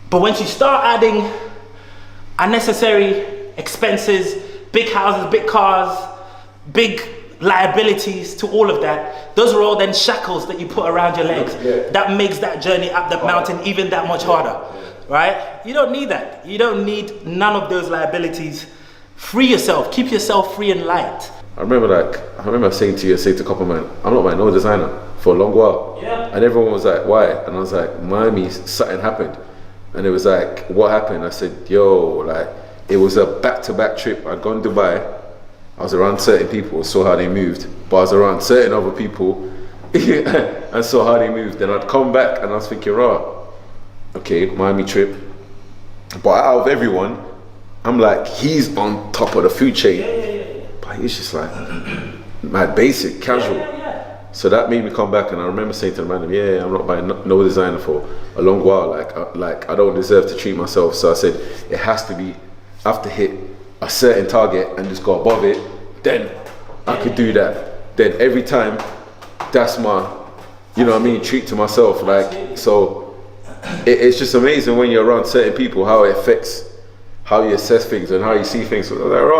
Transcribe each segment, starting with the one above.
But once you start adding unnecessary expenses, big houses, big cars, big liabilities to all of that, those are all then shackles that you put around your legs. That makes that journey up the mountain even that much harder, right? You don't need that. You don't need none of those liabilities. Free yourself, keep yourself free and light. I remember saying to a couple man, I'm not buying no designer for a long while. And everyone was like, why? And I was like, Miami, something happened. And it was like, what happened? I said, yo, like, it was a back-to-back trip. I'd gone to Dubai. I was around certain people, saw how they moved. But I was around certain other people and saw how they moved. Then I'd come back and I was thinking, okay, Miami trip. But out of everyone, I'm like, he's on top of the food chain. But he's just like, mad basic, casual. So that made me come back, and I remember saying to the man, I'm not buying no designer for a long while. Like I don't deserve to treat myself. So I said, it has to be, I have to hit a certain target and just go above it. Then I could do that. Then every time, that's my, you know what I mean, treat to myself. Like, so it's just amazing when you're around certain people, how it affects how you assess things and how you see things. So I was like,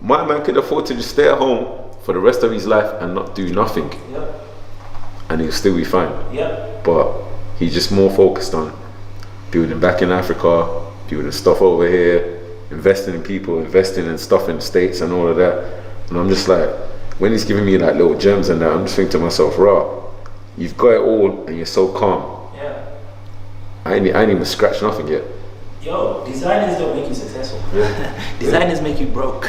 my man could afford to just stay at home for the rest of his life and not do nothing, and he'll still be fine. But he's just more focused on building back in Africa, building stuff over here, investing in people, investing in stuff in the States and all of that. And I'm just like, when he's giving me like little gems and that, I'm just thinking to myself, you've got it all and you're so calm. I ain't even scratched nothing yet. Yo, designers don't make you successful. Designers make you broke.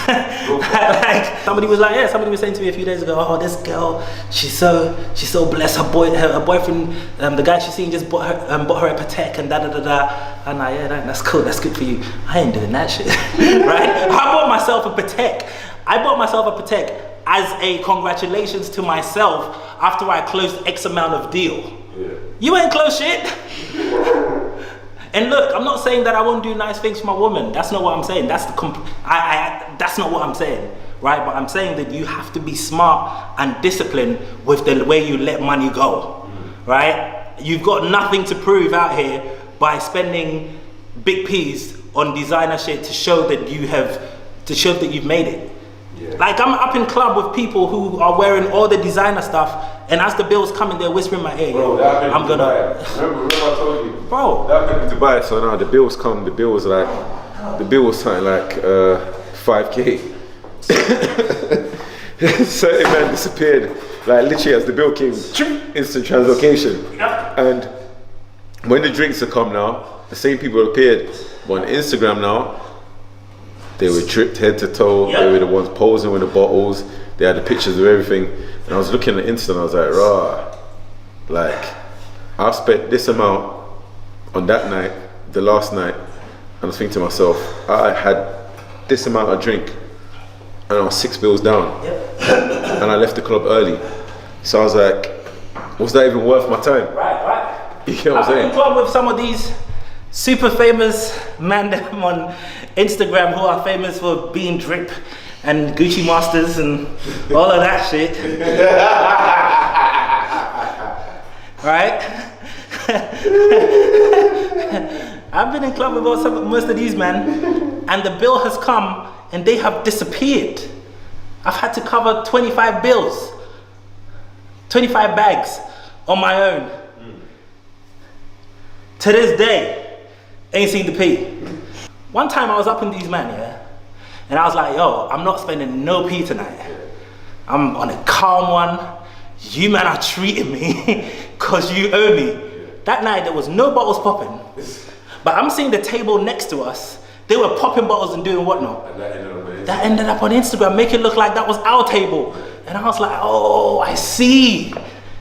Like somebody was saying to me a few days ago, oh, this girl, she's so blessed. Her boyfriend, the guy she's seeing just bought her a Patek and da. And I'm like, that's cool, that's good for you. I ain't doing that shit, right? I bought myself a Patek. As a congratulations to myself after I closed X amount of deal. You ain't close shit. And look, I'm not saying that I won't do nice things for my woman. That's not what I'm saying. That's not what I'm saying, right? But I'm saying that you have to be smart and disciplined with the way you let money go, right? You've got nothing to prove out here by spending big P's on designer shit to show that you've made it. Like I'm up in club with people who are wearing all the designer stuff, and as the bills coming, they're whispering in my ear. Bro, I'm gonna. Remember I told you. Bro, that happened in Dubai. So now the bills come. The bill was something like 5K. Certain man disappeared. Like literally, as the bill came, instant translocation. And when the drinks have come now, the same people appeared. But on Instagram now, they were dripped head to toe. They were the ones posing with the bottles. They had the pictures of everything. And I was looking at Insta and I was like, like I've spent this amount on that night, the last night. And I was thinking to myself, I had this amount of drink and I was 6 bills down. And I left the club early. So I was like, was that even worth my time? Right. You know what I'm saying? I'm in club with some of these super famous man on Instagram who are famous for being drip and Gucci masters and all of that shit. Right? I've been in club with most of these men, and the bill has come and they have disappeared. I've had to cover 25 bills, 25 bags on my own. To this day, ain't seen the P. One time I was up in these men, and I was like, yo, I'm not spending no P tonight. I'm on a calm one. You man are treating me because you owe me. That night there was no bottles popping, but I'm seeing the table next to us. They were popping bottles and doing whatnot. And that ended up on Instagram, making it look like that was our table. And I was like, oh, I see.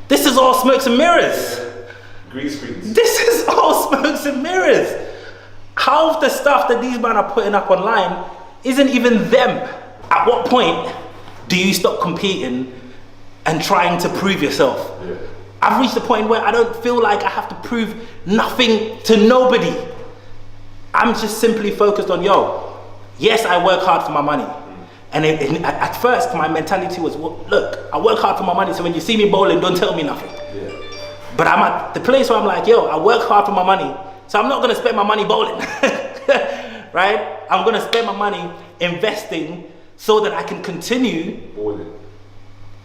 This is all smokes and mirrors. Green screens. This is all smokes and mirrors. Half of the stuff that these men are putting up online isn't even them. At what point do you stop competing and trying to prove yourself? I've reached a point where I don't feel like I have to prove nothing to nobody. I'm just simply focused on, yes, I work hard for my money. And at first, my mentality was, look, I work hard for my money, so when you see me bowling, don't tell me nothing. But I'm at the place where I'm like, I work hard for my money. So I'm not gonna spend my money bowling, right? I'm gonna spend my money investing so that I can continue Bowling.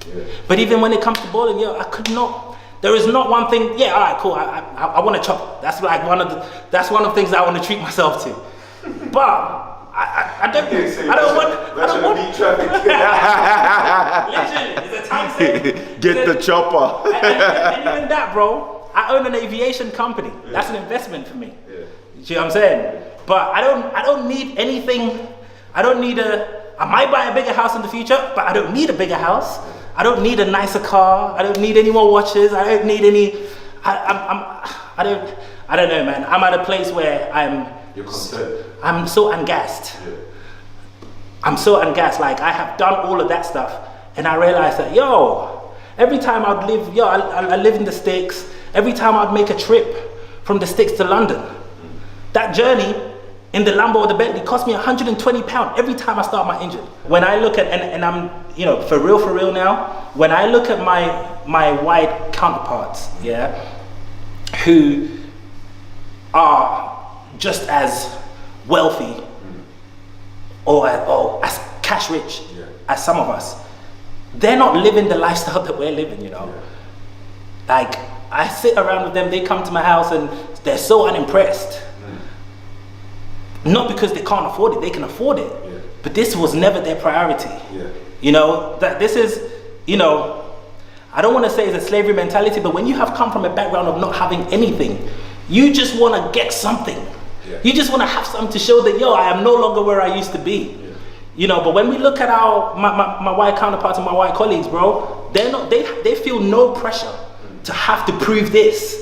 Yeah. But even when it comes to bowling, yo, I could not. There is not one thing. Yeah, all right, cool. I want to chop. That's like one of the things I want to treat myself to. But I don't want. Beat traffic. Literally, it's a time saving. Get the chopper. and even that, bro. I own an aviation company. Yeah. That's an investment for me. Yeah. You see what I'm saying? But I don't need anything. I don't need I might buy a bigger house in the future, but I don't need a bigger house. I don't need a nicer car. I don't need any more watches. I don't need any. I don't know, man. I'm at a place where You're content. I'm so ungassed. Yeah. I'm so ungassed. Like I have done all of that stuff, and I realized that every time I'd live, I live in the sticks. Every time I'd make a trip from the sticks to London, that journey in the Lambo or the Bentley cost me £120 every time I start my engine. When I look at, and I'm, for real now, when I look at my white counterparts, who are just as wealthy or as cash rich as some of us, they're not living the lifestyle that we're living, Like, I sit around with them, they come to my house and they're so unimpressed. Not because they can't afford it, they can afford it. Yeah. But this was never their priority. Yeah. That this is, I don't want to say it's a slavery mentality, but when you have come from a background of not having anything, you just want to get something. Yeah. You just want to have something to show that, I am no longer where I used to be. Yeah. But when we look at my white counterparts and my white colleagues, bro, they feel no pressure to have to prove this.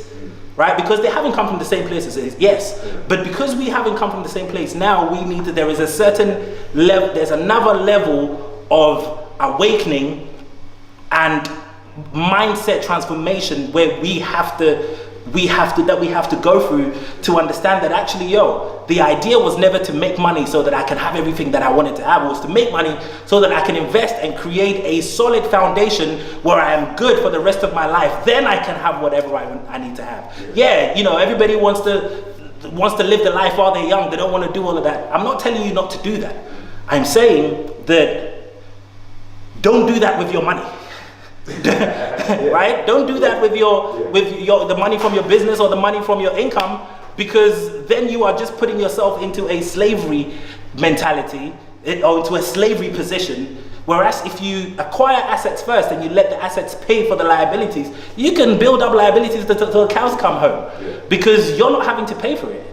Right? Because they haven't come from the same place as it is. Yes. But because we haven't come from the same place, now there is a certain level, there's another level of awakening and mindset transformation where we have to go through to understand that actually, the idea was never to make money so that I can have everything that I wanted to have. It was to make money so that I can invest and create a solid foundation where I am good for the rest of my life. Then I can have whatever I need to have. Yeah, everybody wants to live the life while they're young. They don't want to do all of that. I'm not telling you not to do that. I'm saying that don't do that with your money. Right? Don't do that with the money from your business or the money from your income, because then you are just putting yourself into a slavery mentality or into a slavery position. Whereas if you acquire assets first and you let the assets pay for the liabilities, you can build up liabilities till the cows come home, because you're not having to pay for it.